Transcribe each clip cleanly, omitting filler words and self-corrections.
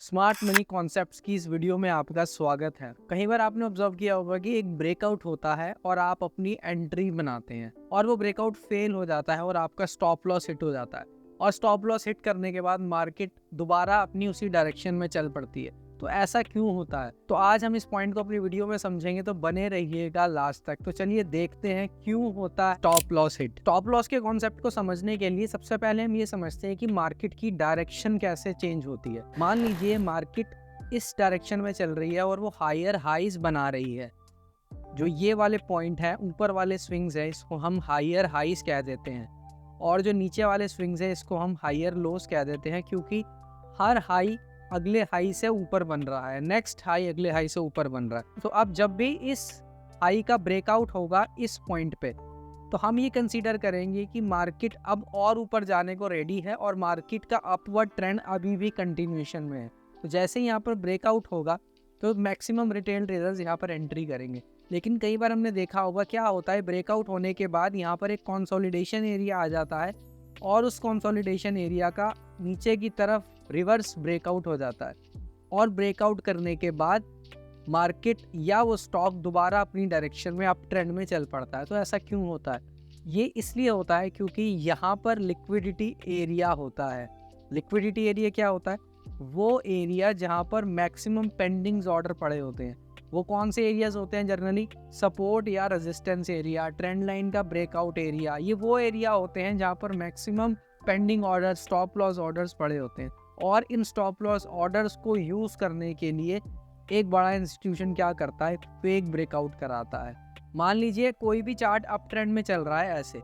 Smart money concepts की इस video में आपका स्वागत है। कई बार आपने ऑब्जर्व किया होगा कि एक ब्रेकआउट होता है और आप अपनी एंट्री बनाते हैं और वो ब्रेकआउट फेल हो जाता है और आपका स्टॉप लॉस हिट हो जाता है और स्टॉप लॉस हिट करने के बाद मार्केट दोबारा अपनी उसी डायरेक्शन में चल पड़ती है। तो ऐसा क्यों होता है? तो आज हम इस पॉइंट को अपनी वीडियो में समझेंगे, तो बने रहिएगा लास्ट तक। तो चलिए देखते हैं क्यों होता है stop loss hit. Stop loss के कॉन्सेप्ट को समझने के लिए सबसे पहले हम ये समझते हैं कि मार्केट की डायरेक्शन कैसे चेंज होती है। मान लीजिए मार्केट इस डायरेक्शन में चल रही है और वो हायर हाईज बना रही है। जो ये वाले पॉइंट है, ऊपर वाले स्विंग्स है, इसको हम हायर हाईज कह देते हैं और जो नीचे वाले स्विंग्स है इसको हम हायर लोस कह देते हैं, क्योंकि हर हाई अगले हाई से ऊपर बन रहा है, नेक्स्ट हाई अगले हाई से ऊपर बन रहा है। तो अब जब भी इस हाई का ब्रेकआउट होगा इस पॉइंट पे, तो हम ये कंसीडर करेंगे कि मार्केट अब और ऊपर जाने को रेडी है और मार्केट का अपवर्ड ट्रेंड अभी भी कंटिन्यूएशन में है। तो जैसे ही यहाँ पर ब्रेकआउट होगा तो मैक्सिमम रिटेल ट्रेडर्स यहाँ पर एंट्री करेंगे। लेकिन कई बार हमने देखा होगा क्या होता है, ब्रेकआउट होने के बाद यहाँ पर एक कंसोलिडेशन एरिया आ जाता है और उस कंसोलिडेशन एरिया का नीचे की तरफ रिवर्स ब्रेकआउट हो जाता है और ब्रेकआउट करने के बाद मार्केट या वो स्टॉक दोबारा अपनी डायरेक्शन में अप ट्रेंड में चल पड़ता है। तो ऐसा क्यों होता है? ये इसलिए होता है क्योंकि यहाँ पर लिक्विडिटी एरिया होता है। लिक्विडिटी एरिया क्या होता है? वो एरिया जहाँ पर मैक्सिमम पेंडिंग्स ऑर्डर पड़े होते हैं। वो कौन से एरियाज होते हैं? जनरली सपोर्ट या रेजिस्टेंस एरिया, ट्रेंड लाइन का ब्रेकआउट एरिया। ये वो एरिया होते हैं जहाँ पर maximum pending order, stop loss orders पड़े होते हैं। और इन स्टॉप लॉस ऑर्डर्स को यूज़ करने के लिए एक बड़ा इंस्टीट्यूशन क्या करता है? फेक ब्रेकआउट कराता है। मान लीजिए कोई भी चार्ट अप ट्रेंड में चल रहा है ऐसे,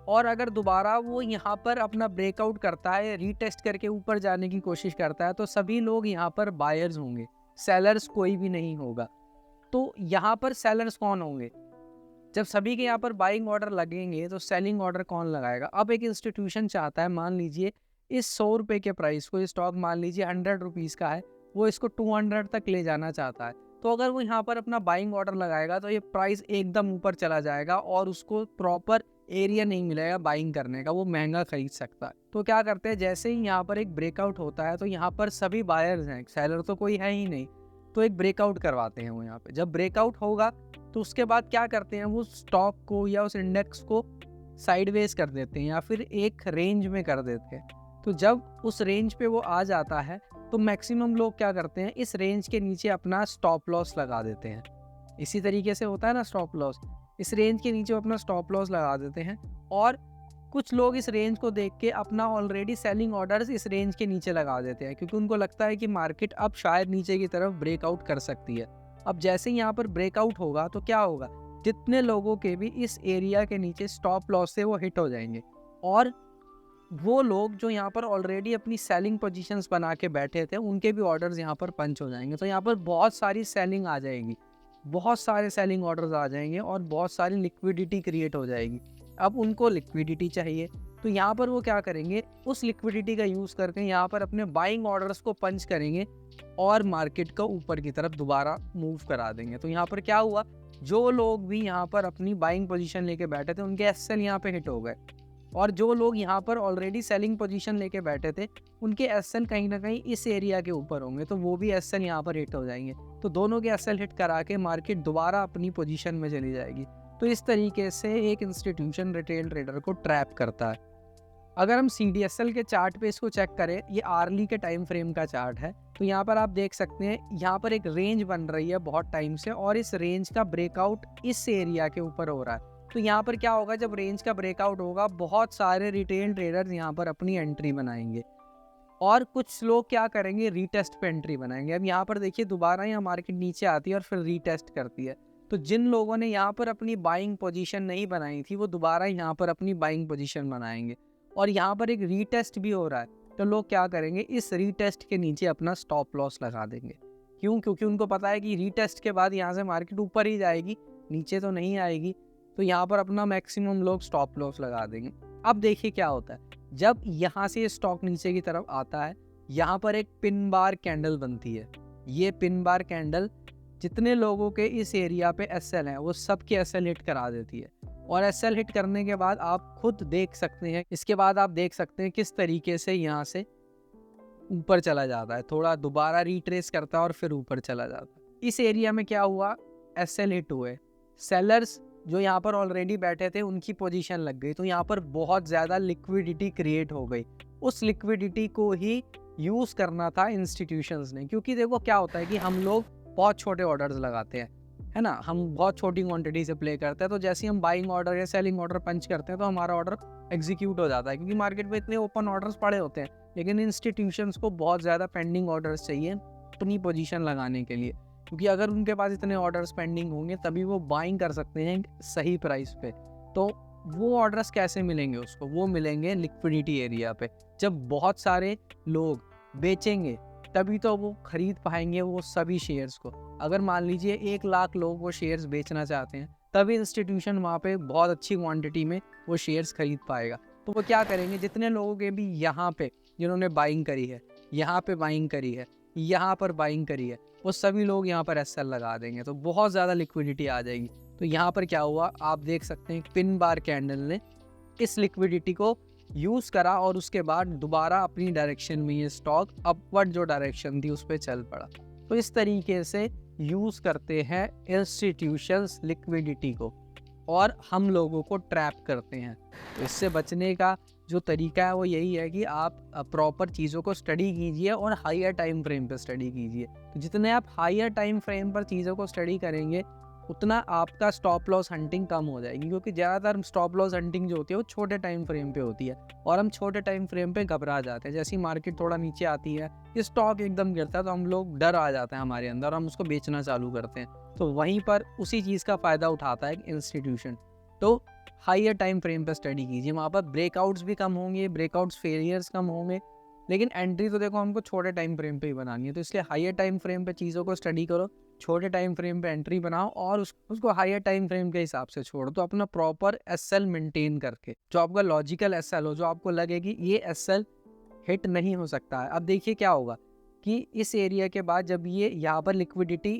और अगर दोबारा वो यहाँ पर अपना ब्रेकआउट करता है, रीटेस्ट करके ऊपर जाने की कोशिश करता है, तो सभी लोग यहाँ पर बायर्स होंगे, सेलर्स कोई भी नहीं होगा। तो यहाँ पर सेलर्स कौन होंगे? जब सभी के यहाँ पर बाइंग ऑर्डर लगेंगे तो सेलिंग ऑर्डर कौन लगाएगा? अब एक इंस्टीट्यूशन चाहता है, मान लीजिए इस 100 रुपये के प्राइस को, ये स्टॉक मान लीजिए 100 रुपीज़ का है, वो इसको 200 तक ले जाना चाहता है। तो अगर वो यहाँ पर अपना बाइंग ऑर्डर लगाएगा तो ये प्राइस एकदम ऊपर चला जाएगा और उसको प्रॉपर एरिया नहीं मिलेगा बाइंग करने का, वो महंगा खरीद सकता है। तो क्या करते हैं, जैसे ही यहाँ पर एक ब्रेकआउट होता है तो यहाँ पर सभी बायर्स हैं, सेलर तो कोई है ही नहीं, तो एक ब्रेकआउट करवाते हैं वो यहाँ पे। जब ब्रेकआउट होगा तो उसके बाद क्या करते हैं, वो स्टॉक को या उस इंडेक्स को साइडवेज कर देते हैं या फिर एक रेंज में कर देते हैं। तो जब उस रेंज पे वो आ जाता है तो मैक्सिमम लोग क्या करते हैं, इस रेंज के नीचे अपना स्टॉप लॉस लगा देते हैं। इसी तरीके से होता है ना स्टॉप लॉस, इस रेंज के नीचे अपना स्टॉप लॉस लगा देते हैं और कुछ लोग इस रेंज को देख के अपना ऑलरेडी सेलिंग ऑर्डर्स इस रेंज के नीचे लगा देते हैं, क्योंकि उनको लगता है कि मार्केट अब शायद नीचे की तरफ ब्रेकआउट कर सकती है। अब जैसे ही यहाँ पर ब्रेकआउट होगा तो क्या होगा, जितने लोगों के भी इस एरिया के नीचे स्टॉप लॉस से वो हिट हो जाएंगे और वो लोग जो यहाँ पर ऑलरेडी अपनी सेलिंग पोजीशंस बना के बैठे थे, उनके भी ऑर्डर्स यहाँ पर पंच हो जाएंगे। तो यहाँ पर बहुत सारी सेलिंग आ जाएगी, बहुत सारे सेलिंग ऑर्डर्स आ जाएंगे और बहुत सारी लिक्विडिटी क्रिएट हो जाएगी। अब उनको लिक्विडिटी चाहिए, तो यहाँ पर वो क्या करेंगे, उस लिक्विडिटी का यूज़ करके यहाँ पर अपने बाइंग ऑर्डर्स को पंच करेंगे और मार्केट को ऊपर की तरफ दोबारा मूव करा देंगे। तो यहाँ पर क्या हुआ, जो लोग भी यहाँ पर अपनी बाइंग पोजीशन लेके बैठे थे उनके एसएल यहाँ पे हिट हो गए और जो लोग यहाँ पर ऑलरेडी सेलिंग पोजीशन लेके बैठे थे उनके एसएल कहीं ना कहीं इस एरिया के ऊपर होंगे, तो वो भी एसएल यहाँ पर हिट हो जाएंगे। तो दोनों के एसएल हिट करा के मार्केट दोबारा अपनी पोजीशन में चली जाएगी। तो इस तरीके से एक इंस्टीट्यूशन रिटेल ट्रेडर को ट्रैप करता है। अगर हम CDSL के चार्ट पे इसको चेक करें, ये आर्ली के टाइम फ्रेम का चार्ट है, तो यहाँ पर आप देख सकते हैं यहाँ पर एक रेंज बन रही है बहुत टाइम से और इस रेंज का ब्रेकआउट इस एरिया के ऊपर हो रहा है। तो यहाँ पर क्या होगा, जब रेंज का ब्रेकआउट होगा बहुत सारे रिटेल ट्रेडर्स यहाँ पर अपनी एंट्री बनाएंगे और कुछ लोग क्या करेंगे, रीटेस्ट पे एंट्री बनाएंगे। अब यहाँ पर देखिए दोबारा यहाँ मार्केट नीचे आती है और फिर रीटेस्ट करती है। तो जिन लोगों ने यहाँ पर अपनी बाइंग पोजीशन नहीं बनाई थी वो दोबारा यहाँ पर अपनी बाइंग पोजीशन बनाएंगे और यहाँ पर एक रीटेस्ट भी हो रहा है। तो लोग क्या करेंगे, इस रीटेस्ट के नीचे अपना स्टॉप लॉस लगा देंगे। क्यों? क्योंकि उनको पता है कि रीटेस्ट के बाद यहाँ से मार्केट ऊपर ही जाएगी, नीचे तो नहीं आएगी। तो यहाँ पर अपना मैक्सिमम लोग स्टॉप लॉस लगा देंगे। अब देखिए क्या होता है, जब यहाँ से स्टॉक नीचे की तरफ आता है, यहाँ पर एक पिन बार कैंडल बनती है। ये पिन बार कैंडल जितने लोगों के इस एरिया पे एसएल हैं वो सबके एसएल हिट करा देती है और एसएल हिट करने के बाद आप खुद देख सकते हैं, इसके बाद आप देख सकते हैं किस तरीके से यहाँ से ऊपर चला जाता है, थोड़ा दोबारा रिट्रेस करता है और फिर ऊपर चला जाता है। इस एरिया में क्या हुआ, एसएल हिट हुए, सेलर्स जो यहाँ पर ऑलरेडी बैठे थे उनकी पोजीशन लग गई, तो यहाँ पर बहुत ज़्यादा लिक्विडिटी क्रिएट हो गई। उस लिक्विडिटी को ही यूज़ करना था इंस्टीट्यूशंस ने, क्योंकि देखो क्या होता है कि हम लोग बहुत छोटे ऑर्डर्स लगाते हैं, है ना, हम बहुत छोटी क्वांटिटी से प्ले करते हैं, तो जैसे ही हम बाइंग ऑर्डर या सेलिंग ऑर्डर पंच करते हैं तो हमारा ऑर्डर एग्जीक्यूट हो जाता है, क्योंकि मार्केट में इतने ओपन ऑर्डर्स पड़े होते हैं। लेकिन इंस्टीट्यूशंस को बहुत ज़्यादा पेंडिंग ऑर्डर्स चाहिए अपनी पोजीशन लगाने के लिए, क्योंकि अगर उनके पास इतने ऑर्डर्स पेंडिंग होंगे तभी वो बाइंग कर सकते हैं सही प्राइस पे। तो वो ऑर्डर्स कैसे मिलेंगे उसको, वो मिलेंगे लिक्विडिटी एरिया पे। जब बहुत सारे लोग बेचेंगे तभी तो वो खरीद पाएंगे वो सभी शेयर्स को। अगर मान लीजिए 1 लाख लोग वो शेयर्स बेचना चाहते हैं, तभी इंस्टीट्यूशन वहाँ पे बहुत अच्छी क्वांटिटी में वो शेयर्स खरीद पाएगा। तो वो क्या करेंगे, जितने लोगों के भी यहाँ पे जिन्होंने बाइंग करी है, यहाँ पे बाइंग करी है, यहाँ पर बाइंग करी है, वो सभी लोग यहाँ पर एसएल लगा देंगे, तो बहुत ज़्यादा लिक्विडिटी आ जाएगी। तो यहाँ पर क्या हुआ आप देख सकते हैं, पिन बार कैंडल ने इस लिक्विडिटी को यूज़ करा और उसके बाद दोबारा अपनी डायरेक्शन में ये स्टॉक अपवर्ड जो डायरेक्शन थी उस पर चल पड़ा। तो इस तरीके से यूज़ करते हैं इंस्टीट्यूशंस लिक्विडिटी को और हम लोगों को ट्रैप करते हैं। तो इससे बचने का जो तरीका है वो यही है कि आप प्रॉपर चीज़ों को स्टडी कीजिए और हायर टाइम फ्रेम पर स्टडी कीजिए। तो जितने आप हायर टाइम फ्रेम पर चीज़ों को स्टडी करेंगे उतना आपका स्टॉप लॉस हंटिंग कम हो जाएगी, क्योंकि ज़्यादातर स्टॉप लॉस हंटिंग जो होती है वो छोटे टाइम फ्रेम पे होती है और हम छोटे टाइम फ्रेम पे घबरा जाते हैं। जैसे ही मार्केट थोड़ा नीचे आती है, ये स्टॉक एकदम गिरता है, तो हम लोग डर आ जाता है हमारे अंदर, हम उसको बेचना चालू करते हैं। तो वहीं पर उसी चीज़ का फ़ायदा उठाता है इंस्टीट्यूशन। तो हायर टाइम फ्रेम पर स्टडी कीजिए, वहाँ पर ब्रेकआउट्स भी कम होंगे, ब्रेकआउट्स फेलियर्स कम होंगे, लेकिन एंट्री तो देखो हमको छोटे टाइम फ्रेम पे ही बनानी है। तो इसलिए हायर टाइम फ्रेम पे चीज़ों को स्टडी करो, छोटे टाइम फ्रेम पे एंट्री बनाओ और उसको हायर टाइम फ्रेम के हिसाब से छोड़ो। तो अपना प्रॉपर एसएल मेंटेन करके, जो आपका लॉजिकल एसएल हो, जो आपको लगे कि ये एसएल हिट नहीं हो सकता है। अब देखिए क्या होगा कि इस एरिया के बाद जब ये यहाँ पर लिक्विडिटी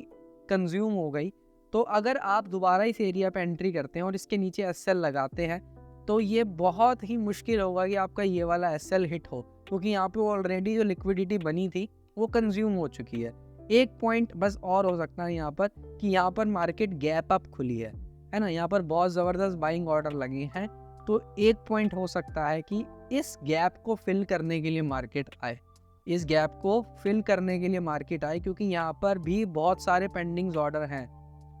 कंज्यूम हो गई, तो अगर आप दोबारा इस एरिया पे एंट्री करते हैं और इसके नीचे एसएल लगाते हैं, तो ये बहुत ही मुश्किल होगा कि आपका ये वाला एसएल हिट हो, क्योंकि यहाँ पे ऑलरेडी जो लिक्विडिटी बनी थी वो कंज्यूम हो चुकी है। एक पॉइंट बस और हो सकता है यहाँ पर कि यहाँ पर मार्केट गैप अप खुली है ना, यहाँ पर बहुत ज़बरदस्त बाइंग ऑर्डर लगे हैं। तो एक पॉइंट हो सकता है कि इस गैप को फिल करने के लिए मार्केट आए, इस गैप को फिल करने के लिए मार्केट आए, क्योंकि यहाँ पर भी बहुत सारे पेंडिंग ऑर्डर हैं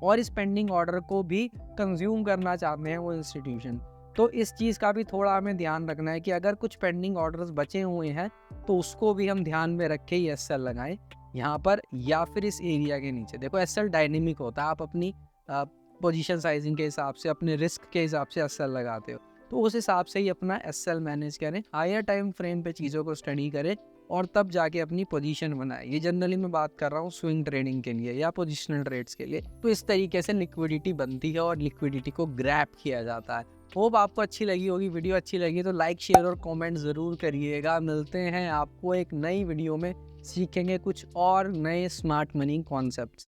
और इस पेंडिंग ऑर्डर को भी कंज्यूम करना चाहते हैं वो इंस्टीट्यूशन। तो इस चीज़ का भी थोड़ा हमें ध्यान रखना है कि अगर कुछ पेंडिंग ऑर्डर्स बचे हुए हैं तो उसको भी हम ध्यान में रख के ही एसएल लगाएं यहाँ पर या फिर इस एरिया के नीचे। देखो एसएल डायनेमिक होता है, आप अपनी पोजीशन साइजिंग के हिसाब से, अपने रिस्क के हिसाब से एसएल लगाते हो, तो उस हिसाब से ही अपना एसएल मैनेज करें, हायर टाइम फ्रेम पे चीज़ों को स्टडी करें और तब जाके अपनी पोजीशन बनाए। ये जनरली मैं बात कर रहा हूँ स्विंग ट्रेडिंग के लिए या पोजिशनल ट्रेड्स के लिए। तो इस तरीके से लिक्विडिटी बनती है और लिक्विडिटी को ग्रैब किया जाता है। होप आपको अच्छी लगी होगी, वीडियो अच्छी लगी तो लाइक शेयर और कमेंट ज़रूर करिएगा। मिलते हैं आपको एक नई वीडियो में, सीखेंगे कुछ और नए स्मार्ट मनी कॉन्सेप्ट्स।